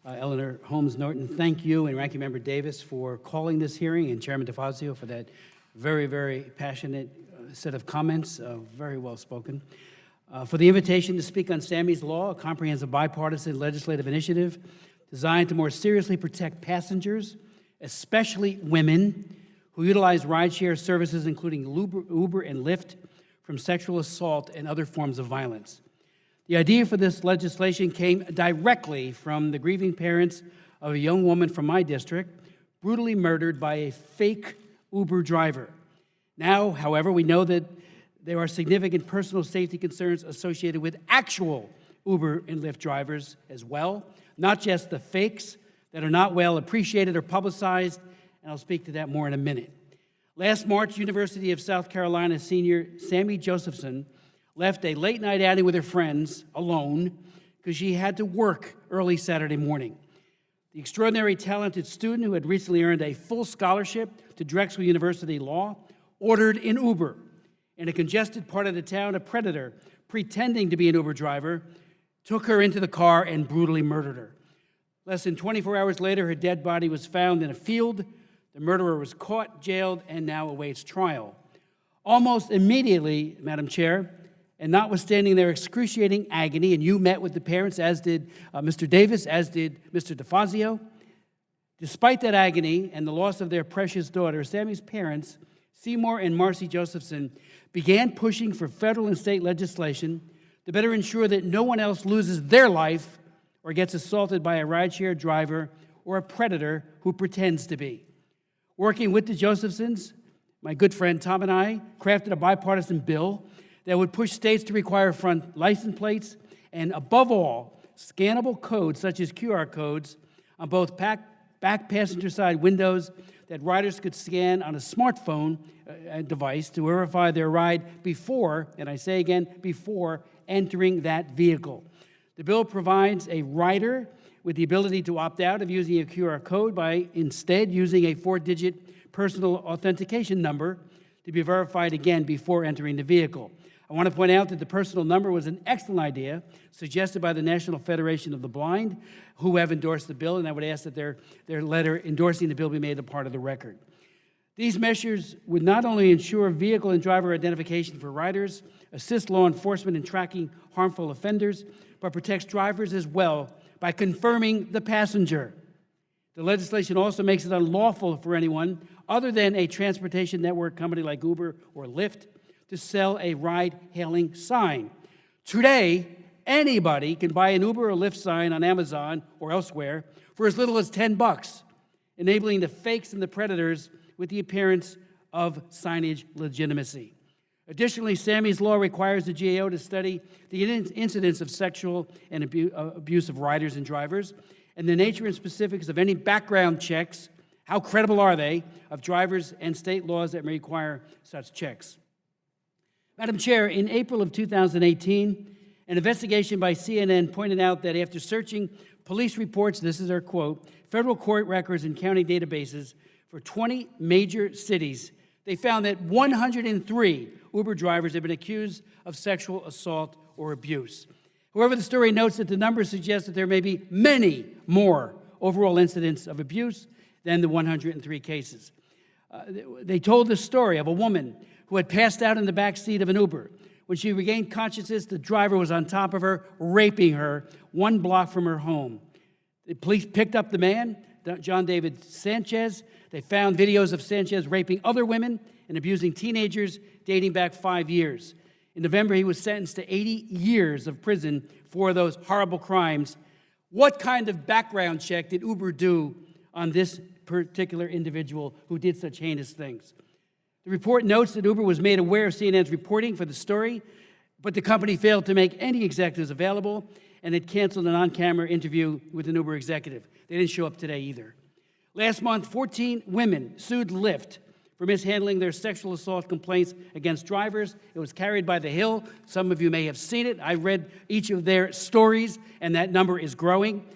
Eleanor Holmes Norton, thank you and Ranking Member Davis for calling this hearing, and Chairman DeFazio for that very, very passionate set of comments, very well spoken. For the invitation to speak on Sammy's Law, a comprehensive bipartisan legislative initiative designed to more seriously protect passengers, especially women, who utilize rideshare services including Uber and Lyft from sexual assault and other forms of violence. The idea for this legislation came directly from the grieving parents of a young woman from my district, brutally murdered by a fake Uber driver. Now, however, we know that there are significant personal safety concerns associated with actual Uber and Lyft drivers as well, not just the fakes that are not well appreciated or publicized, and I'll speak to that more in a minute. Last March, University of South Carolina senior Sammy Josephson left a late-night outing with her friends alone because she had to work early Saturday morning. The extraordinary talented student who had recently earned a full scholarship to Drexel University Law ordered an Uber. In a congested part of the town, a predator, pretending to be an Uber driver, took her into the car and brutally murdered her. Less than 24 hours later, her dead body was found in a field. The murderer was caught, jailed, and now awaits trial. Almost immediately, Madam Chair, and notwithstanding their excruciating agony, and you met with the parents, as did Mr. Davis, as did Mr. DeFazio, despite that agony and the loss of their precious daughter, Sammy's parents, Seymour and Marcy Josephson, began pushing for federal and state legislation to better ensure that no one else loses their life or gets assaulted by a rideshare driver or a predator who pretends to be. Working with the Josephsons, my good friend Tom and I crafted a bipartisan bill that would push states to require front license plates and, above all, scannable codes such as QR codes on both back passenger side windows that riders could scan on a smartphone device to verify their ride before, and I say again, before entering that vehicle. The bill provides a rider with the ability to opt out of using a QR code by instead using a 4-digit personal authentication number to be verified again before entering the vehicle. I want to point out that the personal number was an excellent idea suggested by the National Federation of the Blind, who have endorsed the bill, and I would ask that their letter endorsing the bill be made a part of the record. These measures would not only ensure vehicle and driver identification for riders, assist law enforcement in tracking harmful offenders, but protects drivers as well by confirming the passenger. The legislation also makes it unlawful for anyone other than a transportation network company like Uber or Lyft to sell a ride-hailing sign. Today, anybody can buy an Uber or Lyft sign on Amazon or elsewhere for as little as $10, enabling the fakes and the predators with the appearance of signage legitimacy. Additionally, Sammy's Law requires the GAO to study the incidence of sexual and abuse of riders and drivers, and the nature and specifics of any background checks, how credible are they, of drivers and state laws that may require such checks. Madam Chair, in April of 2018, an investigation by CNN pointed out that after searching police reports, this is their quote, federal court records and county databases for 20 major cities, they found that 103 Uber drivers have been accused of sexual assault or abuse. However, the story notes that the numbers suggest that there may be many more overall incidents of abuse than the 103 cases. They told the story of a woman who had passed out in the back seat of an Uber. When she regained consciousness, the driver was on top of her, raping her 1 block from her home. The police picked up the man, John David Sanchez. They found videos of Sanchez raping other women and abusing teenagers dating back 5 years. In November, he was sentenced to 80 years of prison for those horrible crimes. What kind of background check did Uber do on this particular individual who did such heinous things? The report notes that Uber was made aware of CNN's reporting for the story, but the company failed to make any executives available, and it canceled an on-camera interview with an Uber executive. They didn't show up today either. Last month, 14 women sued Lyft for mishandling their sexual assault complaints against drivers. It was carried by The Hill. Some of you may have seen it. I read each of their stories, and that number is growing.